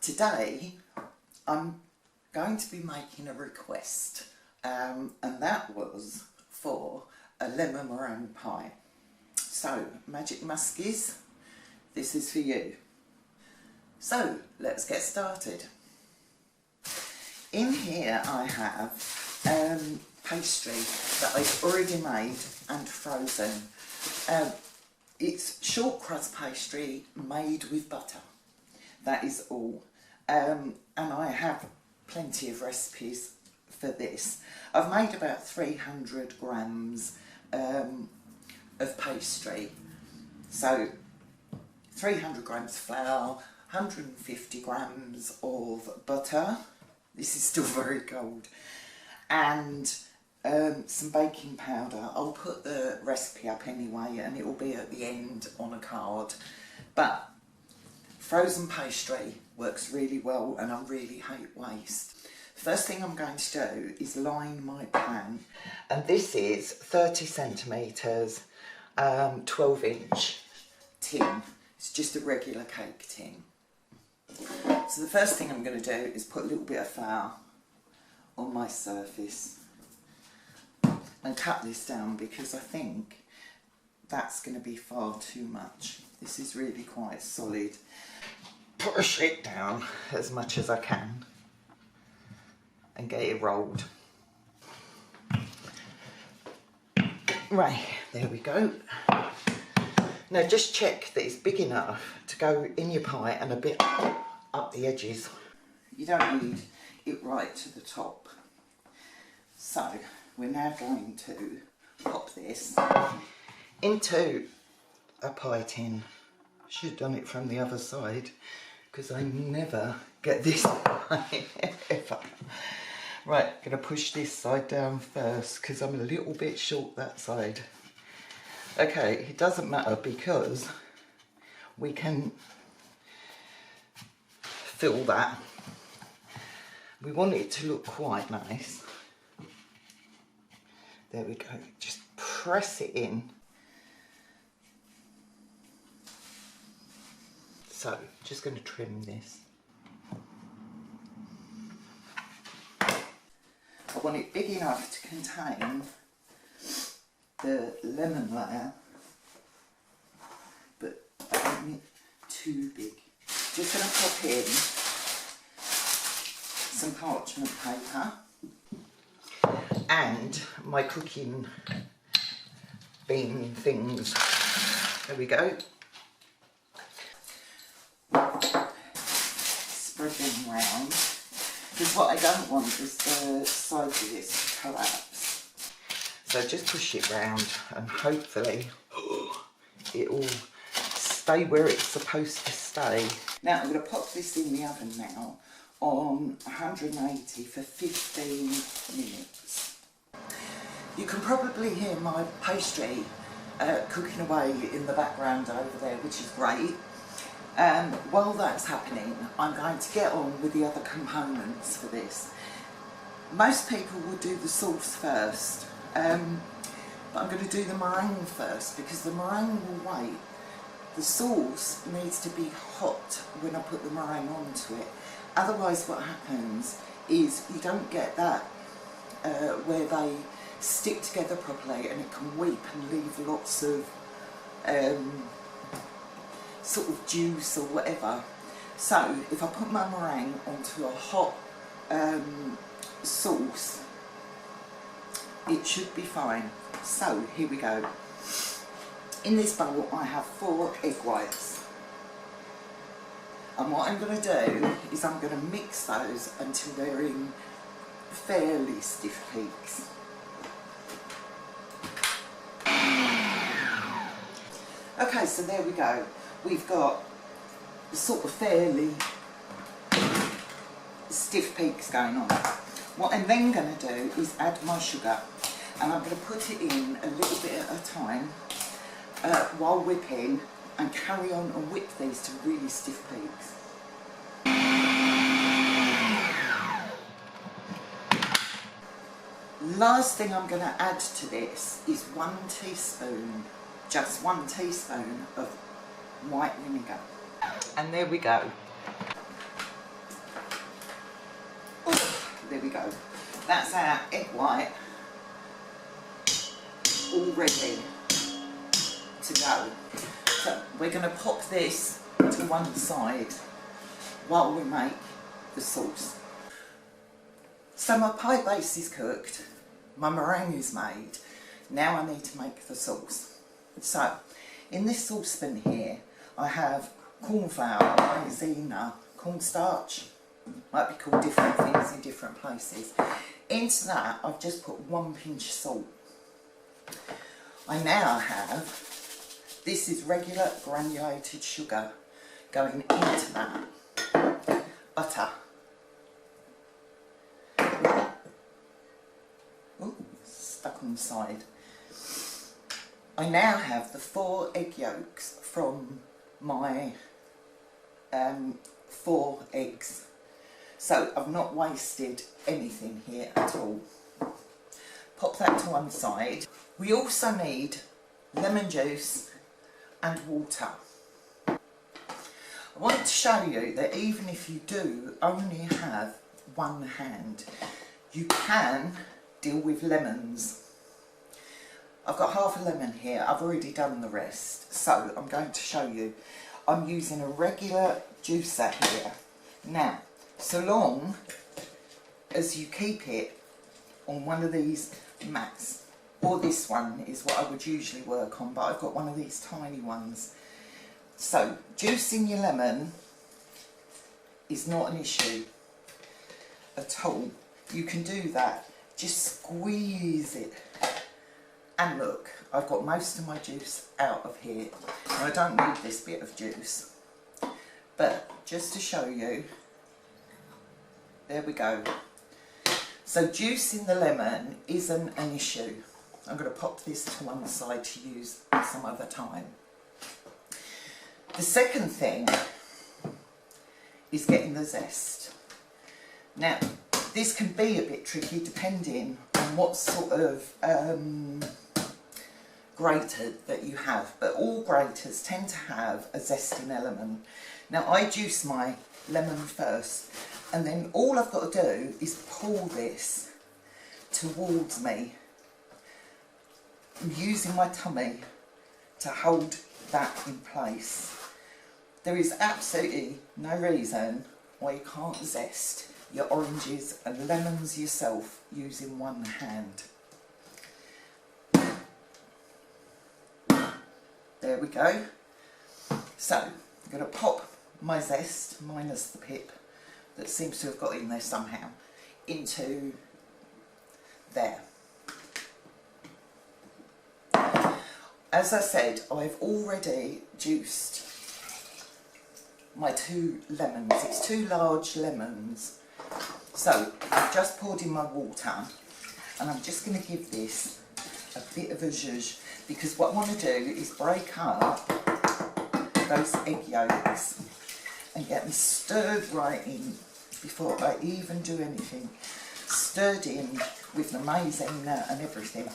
Today I'm going to be making a request and that was for a lemon meringue pie. So Magic Muskies, this is for you. So let's get started. In here I have pastry that I've already made and frozen. It's short crust pastry made with butter. That is all. And I have plenty of recipes for this. I've made about 300 grams of pastry. So 300 grams of flour, 150 grams of butter. This is still very cold. And some baking powder. I'll put the recipe up anyway and it will be at the end on a card. But frozen pastry works really well and I really hate waste. First thing I'm going to do is line my pan, and this is 30 centimetres, 12-inch tin. It's just a regular cake tin. So the first thing I'm going to do is put a little bit of flour on my surface and cut this down because I think that's going to be far too much. This is really quite solid. Push it down as much as I can and get it rolled. Right, there we go. Now just check that it's big enough to go in your pie and a bit up the edges. You don't need it right to the top. So we're now going to pop this into a pie tin. Should have done it from the other side because I never get this right ever. Right, gonna push this side down first because I'm a little bit short that side. Okay, it doesn't matter because we can fill that. We want it to look quite nice. There we go, just press it in. So, just going to trim this. I want it big enough to contain the lemon layer, but I don't want it too big. Just going to pop in some parchment paper and my cooking bean things. There we go. Spread them round because what I don't want is the sides of this to collapse. So just push it round and hopefully it will stay where it's supposed to stay. Now I'm going to pop this in the oven now on 180 for 15 minutes. You can probably hear my pastry cooking away in the background over there, which is great. While that's happening, I'm going to get on with the other components for this. Most people would do the sauce first, but I'm going to do the meringue first because the meringue will wait. The sauce needs to be hot when I put the meringue onto it. Otherwise what happens is you don't get that where they stick together properly and it can weep and leave lots of sort of juice or whatever. So if I put my meringue onto a hot sauce, it should be fine. So here we go. In this bowl I have 4 egg whites, and what I'm going to do is I'm going to mix those until they're in fairly stiff peaks. Okay, so there we go. We've got sort of fairly stiff peaks going on. What I'm then going to do is add my sugar, and I'm going to put it in a little bit at a time while whipping, and carry on and whip these to really stiff peaks. Last thing I'm going to add to this is 1 teaspoon, just 1 teaspoon of white vinegar. And there we go. There we go. That's our egg white all ready to go. So we're going to pop this to one side while we make the sauce. So my pie base is cooked, my meringue is made, now I need to make the sauce. So in this saucepan here I have cornflour, maizena, cornstarch, might be called different things in different places. Into that I've just put 1 pinch salt. I now have, this is regular granulated sugar going into that, butter. Ooh, stuck on the side. I now have the 4 egg yolks from my 4 eggs. So I've not wasted anything here at all. Pop that to one side. We also need lemon juice and water. I want to show you that even if you do only have one hand, you can deal with lemons. I've got half a lemon here, I've already done the rest, so I'm going to show you. I'm using a regular juicer here. Now, so long as you keep it on one of these mats, or this one is what I would usually work on, but I've got one of these tiny ones. So, juicing your lemon is not an issue at all. You can do that, just squeeze it. And look, I've got most of my juice out of here. Now, I don't need this bit of juice, but just to show you, there we go. So juicing the lemon isn't an issue. I'm going to pop this to one side to use some other time. The second thing is getting the zest. Now, this can be a bit tricky depending on what sort of grater that you have, but all graters tend to have a zesting element. Now, I juice my lemon first, and then all I've got to do is pull this towards me. I'm using my tummy to hold that in place. There is absolutely no reason why you can't zest your oranges and lemons yourself using one hand. There we go. So, I'm going to pop my zest, minus the pip, that seems to have got in there somehow, into there. As I said, I've already juiced my 2 lemons. It's 2 large lemons. So I've just poured in my water, and I'm just going to give this a bit of a zhuzh, because what I want to do is break up those egg yolks and get them stirred right in before I even do anything. Stirred in with the maizena and everything.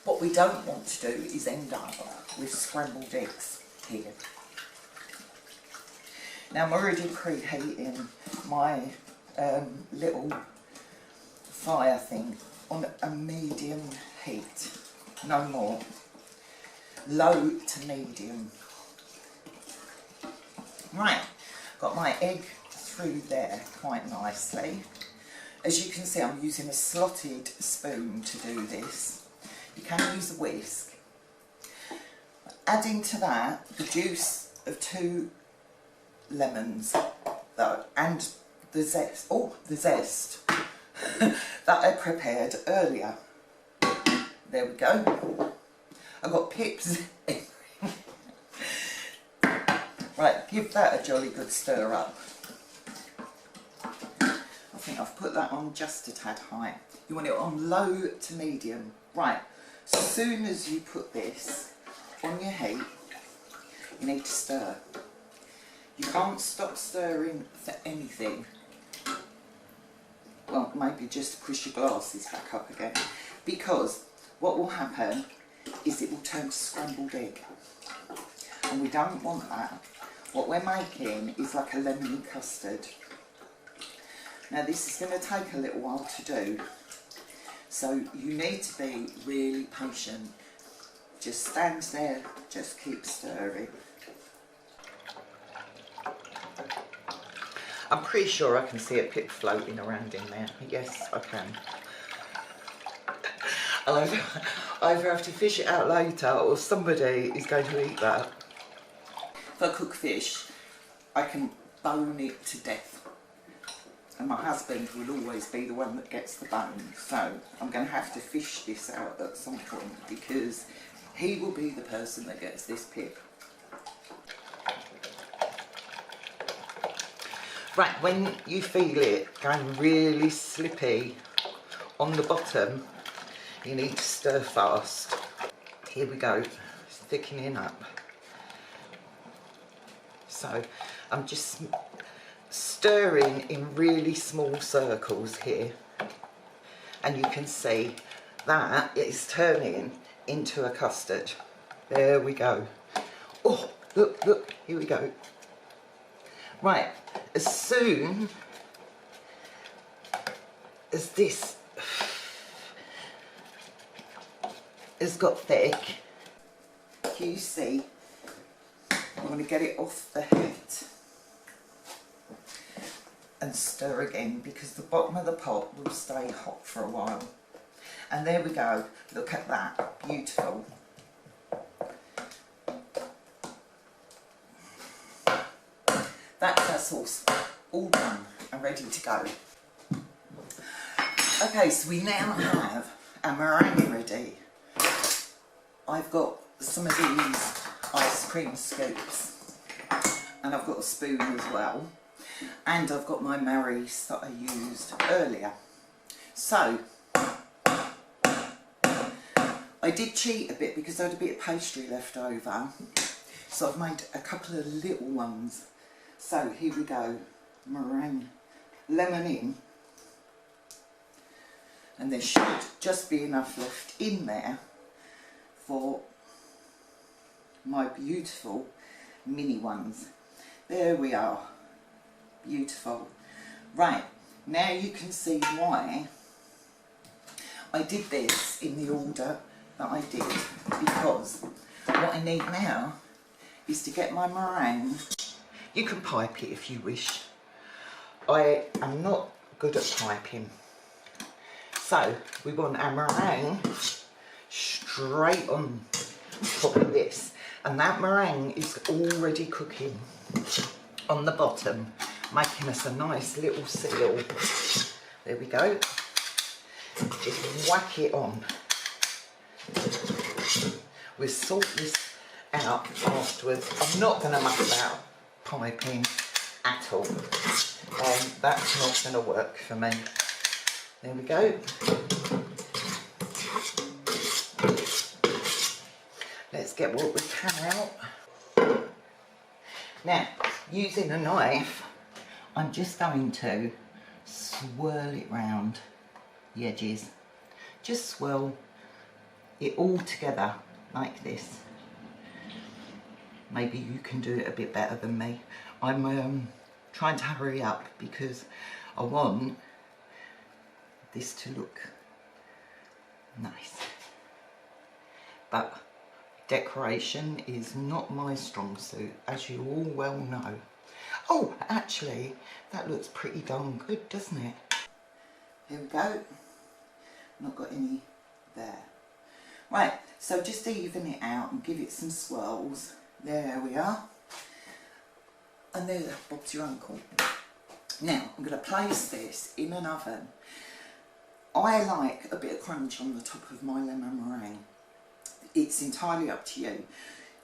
What we don't want to do is end up with scrambled eggs here. Now I'm already preheating my little fire thing on a medium heat, no more. Low to medium. Right, got my egg through there quite nicely. As you can see, I'm using a slotted spoon to do this. You can use a whisk. Adding to that the juice of 2 lemons and the zest, the zest that I prepared earlier. There we go. I've got pips. Right, give that a jolly good stir up. I think I've put that on just a tad high. You want it on low to medium. Right, as soon as you put this on your heat, you need to stir. You can't stop stirring for anything. Well, maybe just to push your glasses back up again. Because what will happen is it will turn to scrambled egg. And we don't want that. What we're making is like a lemony custard. Now this is going to take a little while to do, so you need to be really patient. Just stand there, just keep stirring. I'm pretty sure I can see a pip floating around in there. Yes, I can. I'll either have to fish it out later or somebody is going to eat that. If I cook fish, I can bone it to death. And my husband will always be the one that gets the bone. So I'm going to have to fish this out at some point because he will be the person that gets this pip. Right, when you feel it going really slippy on the bottom, you need to stir fast. Here we go, it's thickening up. So I'm just stirring in really small circles here. And you can see that it's turning into a custard. There we go. Oh, look, look, here we go. Right, as soon as this has got thick, you see, I'm going to get it off the heat and stir again because the bottom of the pot will stay hot for a while. And there we go, look at that, beautiful. That's our sauce all done and ready to go. Okay, so we now have our meringue ready. I've got some of these ice cream scoops and I've got a spoon as well, and I've got my Mary's that I used earlier. So I did cheat a bit because I had a bit of pastry left over, so I've made a couple of little ones. So here we go, meringue, lemon in, and there should just be enough left in there for my beautiful mini ones. There we are, beautiful. Right, now you can see why I did this in the order that I did, because what I need now is to get my meringue. You can pipe it if you wish. I am not good at piping. So we want our meringue straight on top of this. And that meringue is already cooking on the bottom, making us a nice little seal. There we go. Just whack it on. We'll sort this out afterwards. I'm not going to muck about piping at all. That's not going to work for me. There we go. Let's get what we can out. Now, using a knife, I'm just going to swirl it round the edges. Just swirl it all together like this. Maybe you can do it a bit better than me. I'm trying to hurry up because I want this to look nice. But decoration is not my strong suit, as you all well know. Oh, actually, that looks pretty darn good, doesn't it? Here we go. Not got any there. Right, so just even it out and give it some swirls. There we are. And there, Bob's your uncle. Now, I'm going to place this in an oven. I like a bit of crunch on the top of my lemon meringue. It's entirely up to you.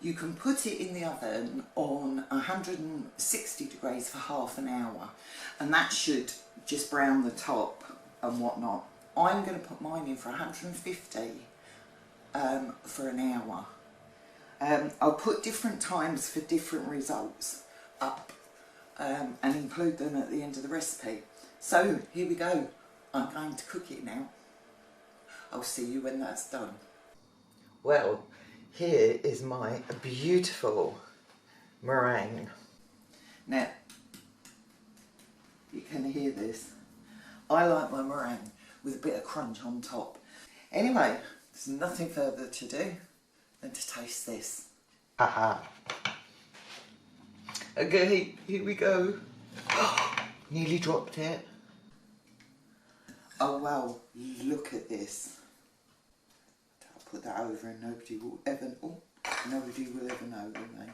You can put it in the oven on 160 degrees for half an hour, and that should just brown the top and whatnot. I'm going to put mine in for 150 for an hour. I'll put different times for different results up and include them at the end of the recipe. So here we go. I'm going to cook it now. I'll see you when that's done. Well, here is my beautiful meringue. Now, you can hear this. I like my meringue with a bit of crunch on top. Anyway, there's nothing further to do than to taste this. Haha. Okay, here we go. Nearly dropped it. Oh wow, look at this. I'll put that over and nobody will ever know, will they?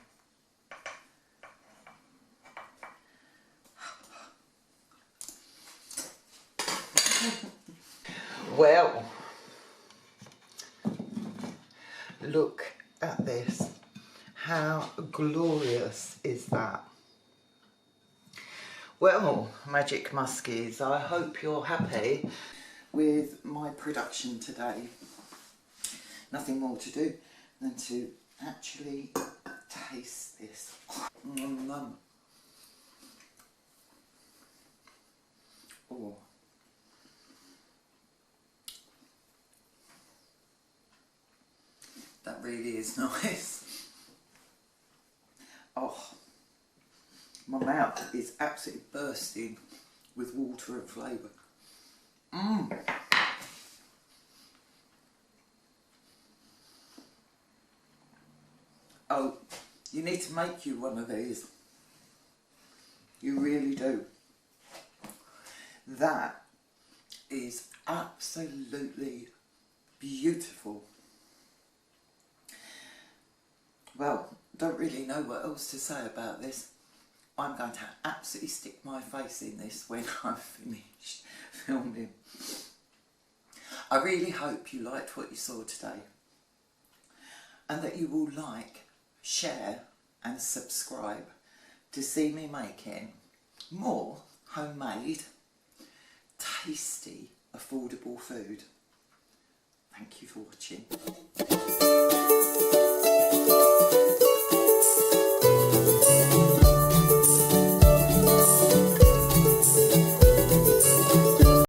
Well, look at this. How glorious is that? Well, Magic Muskies, I hope you're happy with my production today. Nothing more to do than to actually taste this. Oh. That really is nice. Oh, my mouth is absolutely bursting with water and flavour. Oh, you need to make you one of these. You really do. That is absolutely beautiful. Well, don't really know what else to say about this. I'm going to absolutely stick my face in this when I've finished filming. I really hope you liked what you saw today, and that you will like, share and subscribe to see me making more homemade, tasty, affordable food. Thank you for watching.